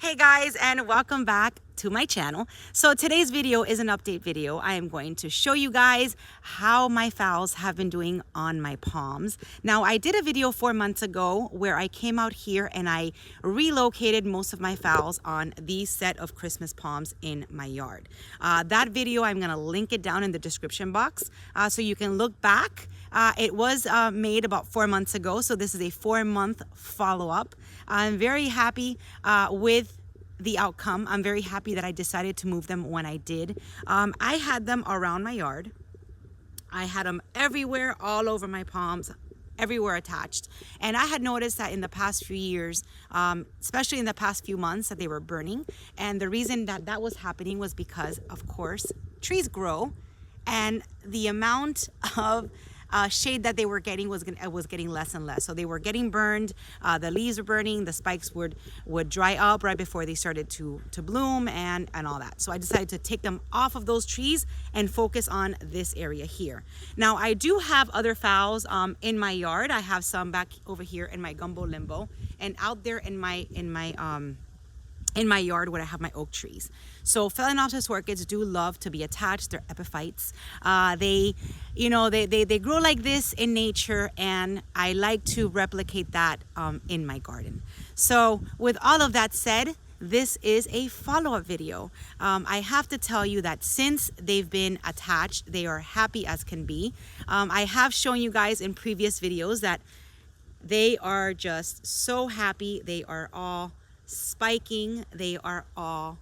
Hey guys, and welcome back to my channel. So today's video is an update video. I am going to show you guys how my phals have been doing on my palms. Now, I did a video 4 months ago where I came out here and I relocated most of my phals on these set of Christmas palms in my yard. That video, I'm gonna link it down in the description box so you can look back. It was made about 4 months ago, so this is a 4-month follow-up. I'm very happy with the outcome. I'm very happy that I decided to move them when I did. I had them around my yard. I had them everywhere, all over my palms, everywhere attached. And I had noticed that in the past few years, especially in the past few months, that they were burning. And the reason that that was happening was because, of course, trees grow, and the amount of shade that they were getting was getting less and less. So they were getting burned, the leaves were burning, the spikes would dry up right before they started to bloom and all that. So I decided to take them off of those trees and focus on this area here. Now I do have other phals in my yard. I have some back over here in my gumbo limbo, and out there in my yard where I have my oak trees. So Phalaenopsis orchids do love to be attached. They're epiphytes. They grow like this in nature, and I like to replicate that in my garden. So with all of that said, this is a follow-up video. I have to tell you that since they've been attached, they are happy as can be. I have shown you guys in previous videos that they are just so happy. They are all spiking. They are all,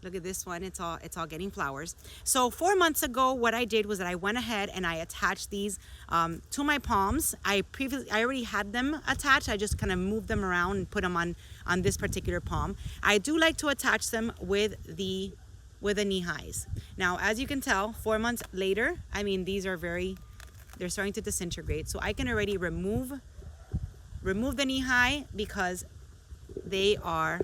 look at this one, it's all getting flowers. So 4 months ago, what I did was that I went ahead and I attached these to my palms. I already had them attached. I just kind of moved them around and put them on this particular palm. I do like to attach them with the knee highs. Now, as you can tell, 4 months later, I mean, these are they're starting to disintegrate. So I can already remove the knee high because they are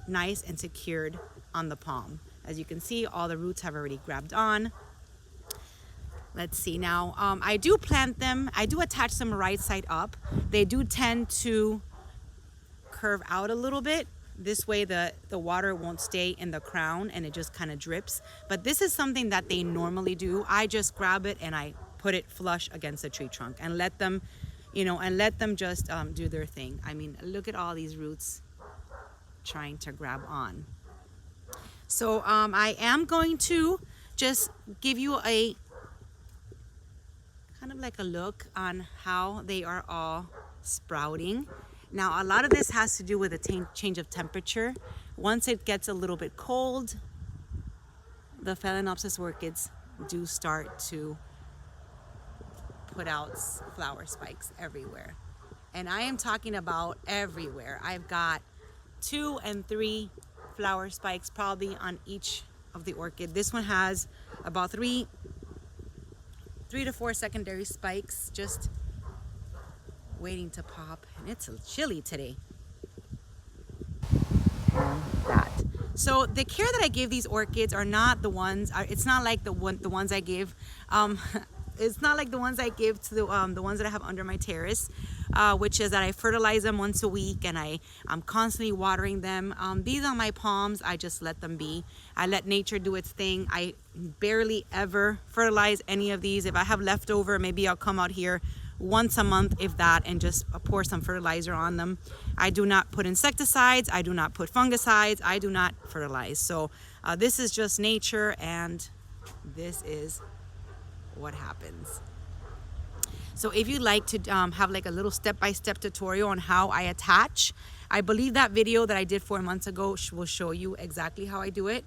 nice and secured on the palm. As you can see, all the roots have already grabbed on. Let's see now. I do plant them. I do attach them right side up. They do tend to curve out a little bit. This way the water won't stay in the crown and it just kind of drips. But this is something that they normally do. I just grab it and I put it flush against the tree trunk and let them just do their thing. I mean, look at all these roots trying to grab on. So I am going to just give you a kind of like a look on how they are all sprouting. Now, a lot of this has to do with a change of temperature. Once it gets a little bit cold, the Phalaenopsis orchids do start to put out flower spikes everywhere. And I am talking about everywhere. I've got 2 and 3 flower spikes probably on each of the orchid. This one has about 3 to 4 secondary spikes just waiting to pop, and it's chilly today. So the care that I give these orchids are not the ones, it's not like the ones I give it's not like the ones I give to the ones that I have under my terrace, which is that I fertilize them once a week and I'm constantly watering them. These on my palms, I just let them be. I let nature do its thing. I barely ever fertilize any of these. If I have leftover, maybe I'll come out here once a month, if that, and just pour some fertilizer on them. I do not put insecticides. I do not put fungicides. I do not fertilize. So this is just nature, and this is what happens. So if you'd like to have like a little step-by-step tutorial on how I attach, I believe that video that I did 4 months ago will show you exactly how I do it.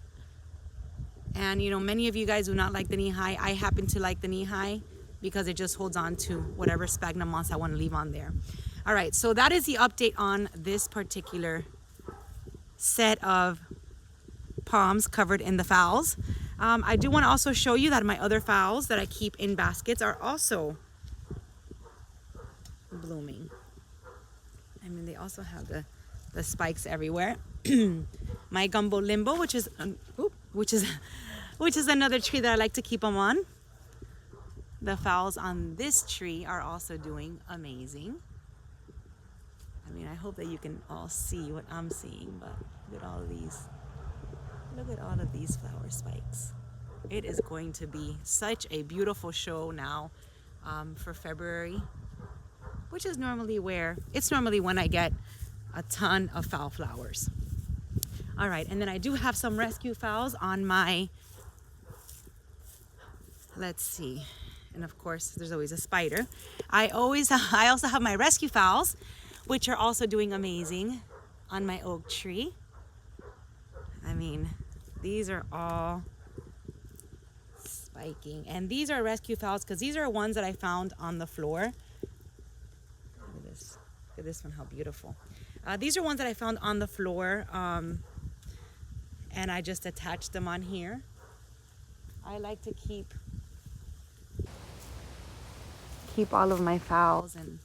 And many of you guys do not like the knee high. I happen to like the knee high because it just holds on to whatever sphagnum moss I want to leave on there. All right, so that is the update on this particular set of palms covered in the phals. I do want to also show you that my other phals that I keep in baskets are also blooming. I mean, they also have the spikes everywhere. My gumbo limbo, which is another tree that I like to keep them on. The phals on this tree are also doing amazing. I mean, I hope that you can all see what I'm seeing, but look at all of these. Look at all of these flower spikes. It is going to be such a beautiful show now for February, which is normally when I get a ton of fall flowers. All right, and then I do have some rescue phals on my, let's see, and of course there's always a spider. I also have my rescue phals, which are also doing amazing on my oak tree. I mean, these are all spiking, and these are rescue phals because these are ones that I found on the floor. Look at this. Look at this one, how beautiful. These are ones that I found on the floor, and I just attached them on here. I like to keep all of my phals and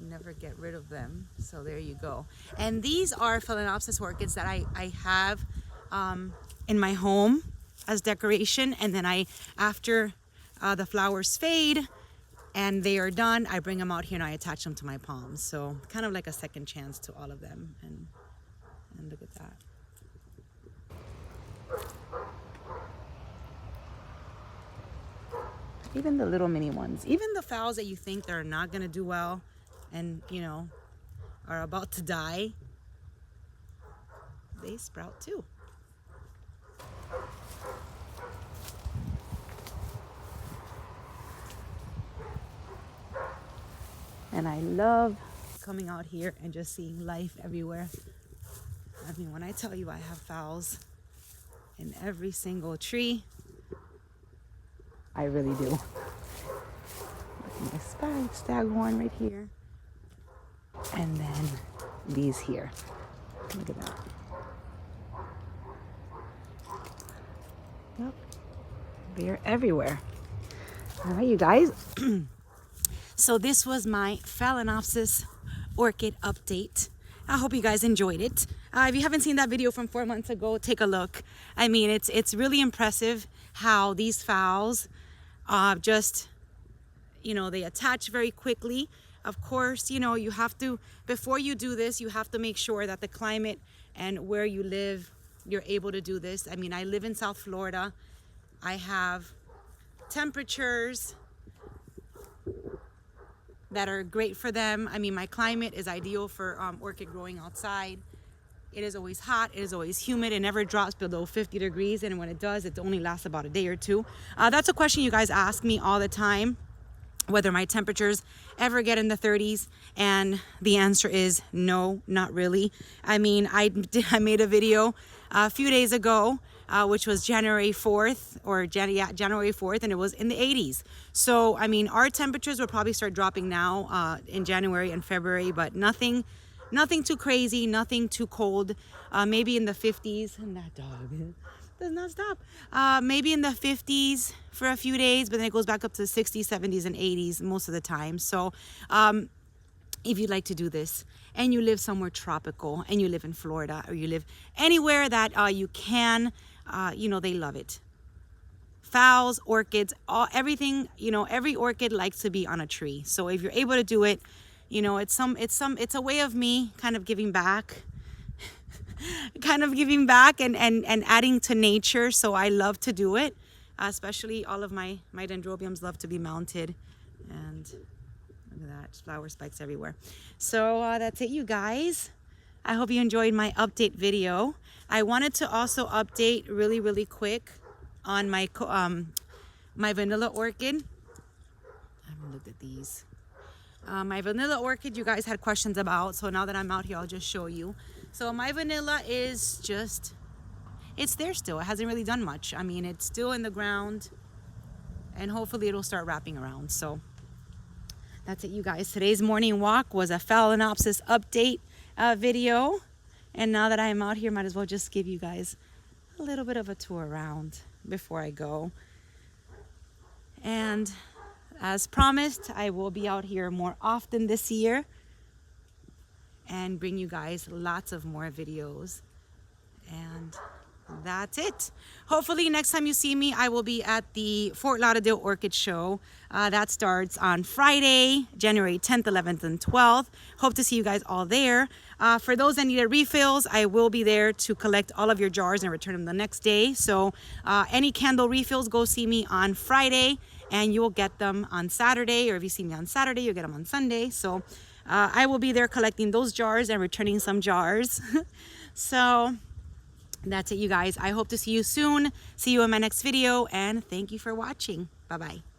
never get rid of them. So there you go. And these are Phalaenopsis orchids that I have in my home as decoration. And then after the flowers fade and they are done, I bring them out here and I attach them to my palms. So kind of like a second chance to all of them. And look at that. Even the little mini ones, even the phals that you think they're not gonna do well and, you know, are about to die, they sprout too. And I love coming out here and just seeing life everywhere. I mean, when I tell you I have phals in every single tree, I really do. My staghorn right here. And then these here. Look at that. Yep. They're everywhere. All right, you guys. So this was my Phalaenopsis Orchid update. I hope you guys enjoyed it. If you haven't seen that video from 4 months ago, take a look. I mean, it's really impressive how these phals just, you know, they attach very quickly. Of course, you know, you have to, before you do this, you have to make sure that the climate and where you live, you're able to do this. I mean, I live in South Florida. I have temperatures that are great for them. I mean, my climate is ideal for orchid growing outside. It is always hot, it is always humid, it never drops below 50 degrees, and when it does, it only lasts about a day or two. That's a question you guys ask me all the time, whether my temperatures ever get in the 30s, and the answer is no, not really. I mean, I made a video a few days ago, which was January 4th, January 4th, and it was in the 80s. So, I mean, our temperatures will probably start dropping now in January and February, but nothing too crazy, nothing too cold. Maybe in the 50s, and that dog does not stop. Maybe in the 50s for a few days, but then it goes back up to the 60s, 70s, and 80s most of the time. So if you'd like to do this and you live somewhere tropical and you live in Florida or you live anywhere that you can, you know, they love it. Phals, orchids, everything, you know, every orchid likes to be on a tree. So if you're able to do it, you know, it's a way of me kind of giving back, and adding to nature. So I love to do it, especially all of my dendrobiums love to be mounted, and look at that, flower spikes everywhere. So that's it, you guys. I hope you enjoyed my update video. I wanted to also update really quick on my my vanilla orchid. I haven't looked at these. My vanilla orchid you guys had questions about, so now that I'm out here I'll just show you. So my vanilla is just, it's there still. It hasn't really done much. I mean, it's still in the ground, and hopefully it'll start wrapping around. So that's it, you guys. Today's morning walk was a Phalaenopsis update video, and now that I'm out here, might as well just give you guys a little bit of a tour around before I go. And as promised, I will be out here more often this year and bring you guys lots of more videos. And that's it. Hopefully next time you see me, I will be at the Fort Lauderdale Orchid Show. That starts on Friday, January 10th, 11th, and 12th. Hope to see you guys all there. For those that needed refills, I will be there to collect all of your jars and return them the next day. So any candle refills, go see me on Friday and you will get them on Saturday. Or if you see me on Saturday, you'll get them on Sunday. So I will be there collecting those jars and returning some jars. So that's it, you guys. I hope to see you soon. See you in my next video, and thank you for watching. Bye-bye.